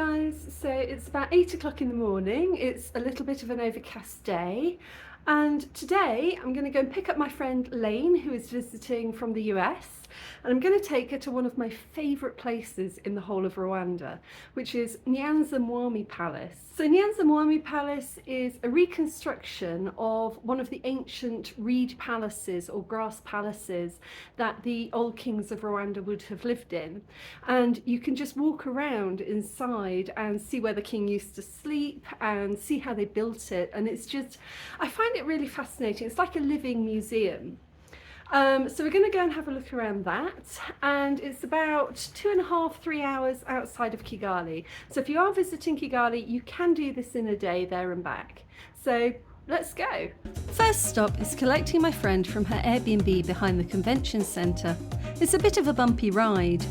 guys, so it's about 8 o'clock in the morning. It's a little bit of an overcast day, and today I'm going to go and pick up my friend Lane, who is visiting from the US, and I'm going to take her to one of my favourite places in the whole of Rwanda, which is Nyanza Mwami Palace. So Nyanza Mwami Palace is a reconstruction of one of the ancient reed palaces or grass palaces that the old kings of Rwanda would have lived in. And you can just walk around inside and see where the king used to sleep and see how they built it. And it's just, I find it really fascinating. It's like a living museum. So we're going to go and have a look around that, and it's about 2.5 to 3 hours outside of Kigali. So if you are visiting Kigali, you can do this in a day there and back. So let's go. First stop is collecting my friend from her Airbnb behind the convention centre. It's a bit of a bumpy ride.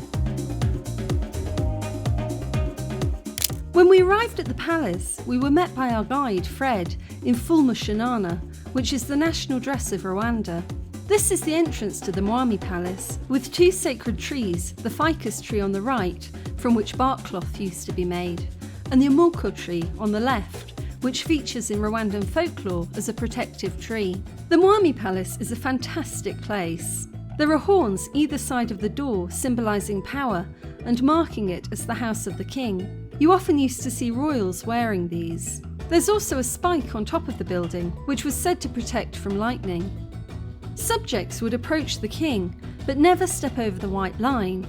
When we arrived at the palace, we were met by our guide, Fred, in full mushanana, which is the national dress of Rwanda. This is the entrance to the Mwami Palace, with two sacred trees, the ficus tree on the right, from which bark cloth used to be made, and the umoko tree on the left, which features in Rwandan folklore as a protective tree. The Mwami Palace is a fantastic place. There are horns either side of the door symbolising power and marking it as the house of the king. You often used to see royals wearing these. There's also a spike on top of the building, which was said to protect from lightning. Subjects would approach the king, but never step over the white line,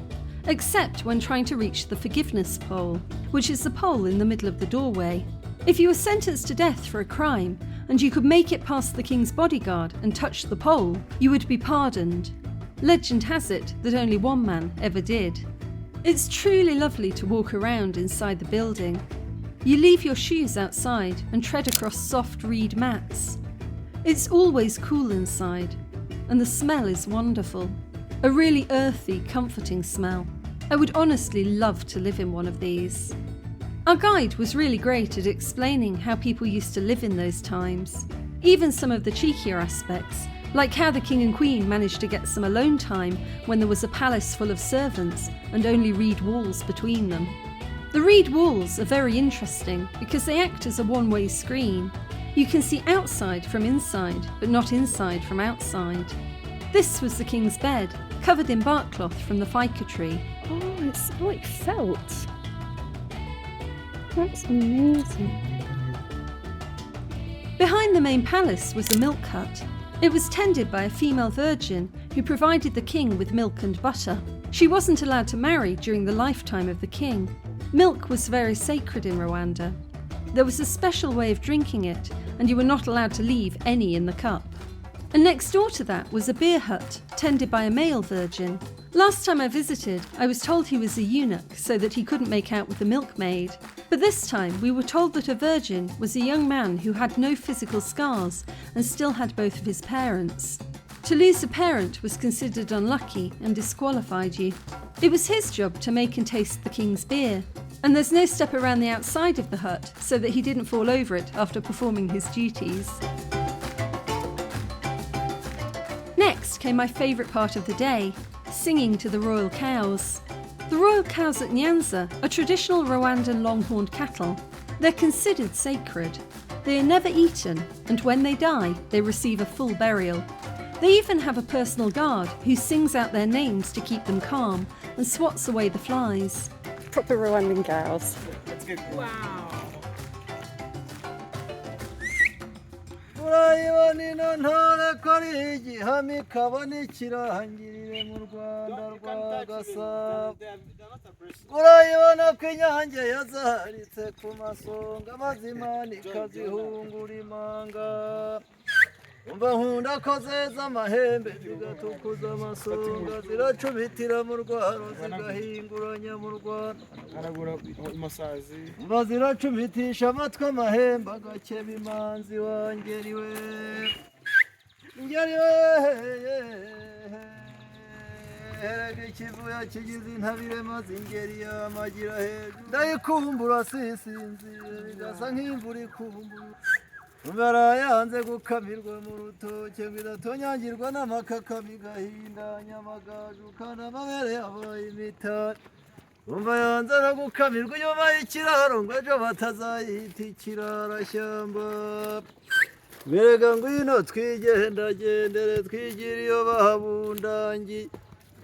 except when trying to reach the forgiveness pole, which is the pole in the middle of the doorway. If you were sentenced to death for a crime, and you could make it past the king's bodyguard and touch the pole, you would be pardoned. Legend has it that only one man ever did. It's truly lovely to walk around inside the building. You leave your shoes outside and tread across soft reed mats. It's always cool inside, and the smell is wonderful. A really earthy, comforting smell. I would honestly love to live in one of these. Our guide was really great at explaining how people used to live in those times. Even some of the cheekier aspects, like how the king and queen managed to get some alone time when there was a palace full of servants and only reed walls between them. The reed walls are very interesting because they act as a one-way screen. You can see outside from inside, but not inside from outside. This was the king's bed, covered in bark cloth from the ficus tree. Oh, it's like felt. That's amazing. Behind the main palace was a milk hut. It was tended by a female virgin who provided the king with milk and butter. She wasn't allowed to marry during the lifetime of the king. Milk was very sacred in Rwanda. There was a special way of drinking it, and you were not allowed to leave any in the cup. And next door to that was a beer hut, tended by a male virgin. Last time I visited, I was told he was a eunuch, so that he couldn't make out with the milkmaid. But this time, we were told that a virgin was a young man who had no physical scars and still had both of his parents. To lose a parent was considered unlucky and disqualified you. It was his job to make and taste the king's beer. And there's no step around the outside of the hut so that he didn't fall over it after performing his duties. Next came my favourite part of the day, singing to the royal cows. The royal cows at Nyanza are traditional Rwandan longhorned cattle. They're considered sacred. They are never eaten, and when they die, they receive a full burial. They even have a personal guard who sings out their names to keep them calm and swats away the flies. Proper Rwandan cows. That's good. Wow. urayibona ino ntore ko ari igihami ikabona ikirangirire mu Rwanda rwa Gasabo urayibona ko inyange yazaritse ku masonga mazimana ikazihungura imanga umva nkunda ko zeza amahembe zigatukuza amasonga ziracubitira mu rwaro zigahinguranya mu Rwanda umva ziracubitisha amatwi amahembe agakeba imanzi wa ngeri we ngeri we erega ikivuya kigize intabire maze ingeri yamagira hejuru ndayikumbura sisinzire bigasa nk'imvura ikumbura umara yanze gukamirwa mu rutoke biratonyangirwa n'amakaka bigahinda nyamagaju kana amabere yabaye imitari umva yanzara gukamirwa inyuma y'ikiraro ngo ejo batazayita ikirarashyamba mbega ngwino twigendagendere twigire iyo bahabundangi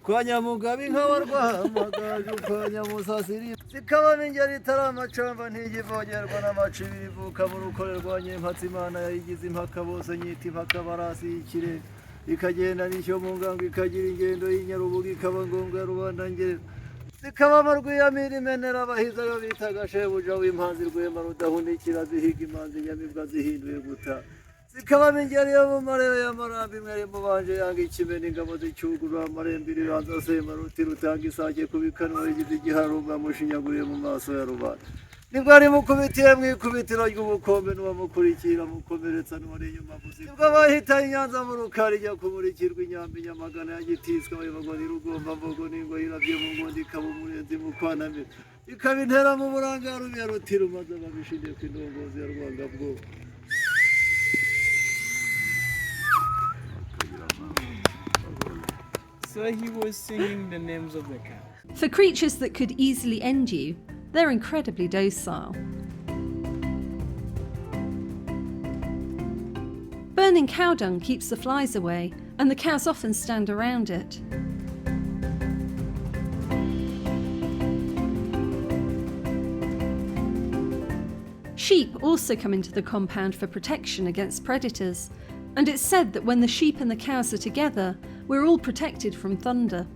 kwa Nyamugabe inka warwamagaju kwa Nyamusasiri zikabamo ingeri itari amacamba ntigivogerwa n'amacibiri ivuka mu rukore rwa Nyempatsi Imana yayigize impaka bose nyita impaka barasi y'ikirere ikagenda n'ishyo mu ngango ikagira ingendo y'inyarubuga ikaba ngombwa rubanda ngere zikabamo rwiyamira imenera abahiza yo bitaga shebuja w'impanzi rwema rudahunikira zihiga imanzi nyamibwa zihinduye guta zikabamo ingeri yo mu marebe y'amarambi imwe ari mu banje yanga ikime n'ingabo z'icyugurura amarembe iribanza sema ruti rutanga isake kubikanwa rigize igiharunga mushinyaguriye mu maso ya rubanda nibwo ari mukubitiye mu ikubitiro ry'ubukombe n'uwamukurikira mukomeretsa n'uwari inyuma gusa nibwo bahita inyanza mu rukari ijya kumurikirwa inyambi nyamagana ya gitiswa bayoborwa n'irugomba mbogo n'ingo yiravye mu ngondi ikaba umurenzi mu kwanamira ikaba intera mu buranga rubiya ruti rumaze babishindiye ku indongozi ya rwangabwo. So he was singing the names of the cows. For creatures that could easily end you, they're incredibly docile. Burning cow dung keeps the flies away, and the cows often stand around it. Sheep also come into the compound for protection against predators, and it's said that when the sheep and the cows are together, we're all protected from thunder.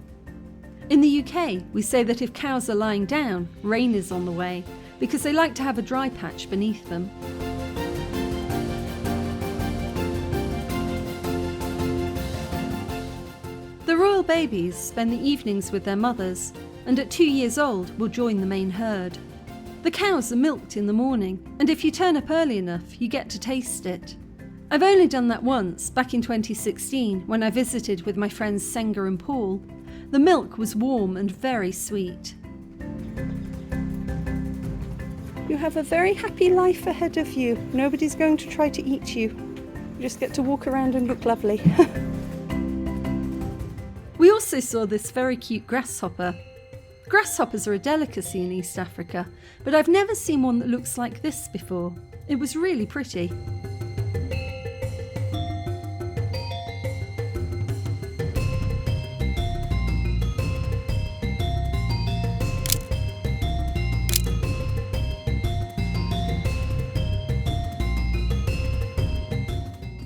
In the UK, we say that if cows are lying down, rain is on the way, because they like to have a dry patch beneath them. The royal babies spend the evenings with their mothers, and at 2 years old will join the main herd. The cows are milked in the morning, and if you turn up early enough, you get to taste it. I've only done that once, back in 2016, when I visited with my friends Senga and Paul. The milk was warm and very sweet. You have a very happy life ahead of you. Nobody's going to try to eat you. You just get to walk around and look lovely. We also saw this very cute grasshopper. Grasshoppers are a delicacy in East Africa, but I've never seen one that looks like this before. It was really pretty.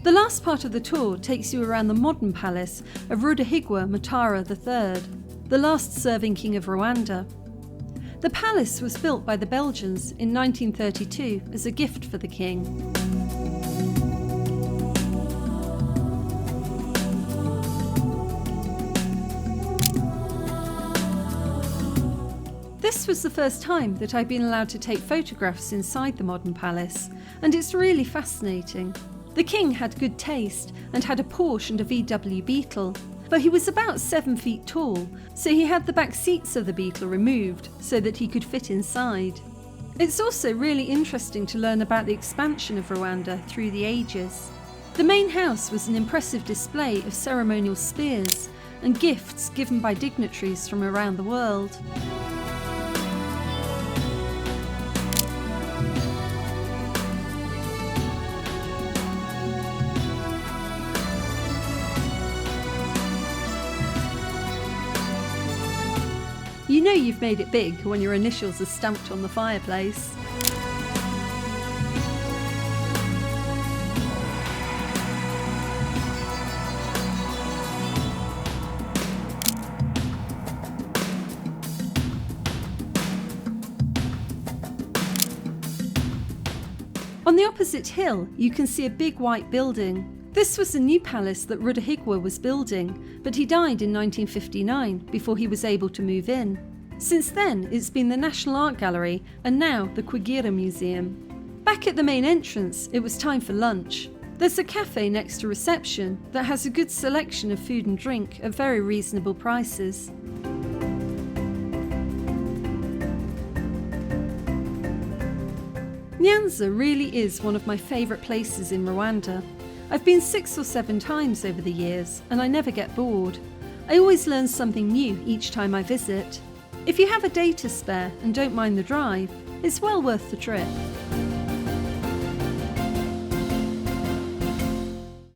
The last part of the tour takes you around the modern palace of Rudahigwa Mutara III, the last serving king of Rwanda. The palace was built by the Belgians in 1932 as a gift for the king. This was the first time that I've been allowed to take photographs inside the modern palace, and it's really fascinating. The king had good taste and had a Porsche and a VW Beetle, but he was about 7 feet tall, so he had the back seats of the Beetle removed so that he could fit inside. It's also really interesting to learn about the expansion of Rwanda through the ages. The main house was an impressive display of ceremonial spears and gifts given by dignitaries from around the world. You know you've made it big when your initials are stamped on the fireplace. On the opposite hill, you can see a big white building. This was the new palace that Rudahigwa was building, but he died in 1959 before he was able to move in. Since then, it's been the National Art Gallery and now the Kwigira Museum. Back at the main entrance, it was time for lunch. There's a cafe next to reception that has a good selection of food and drink at very reasonable prices. Nyanza really is one of my favourite places in Rwanda. I've been 6 or 7 times over the years and I never get bored. I always learn something new each time I visit. If you have a day to spare and don't mind the drive, it's well worth the trip.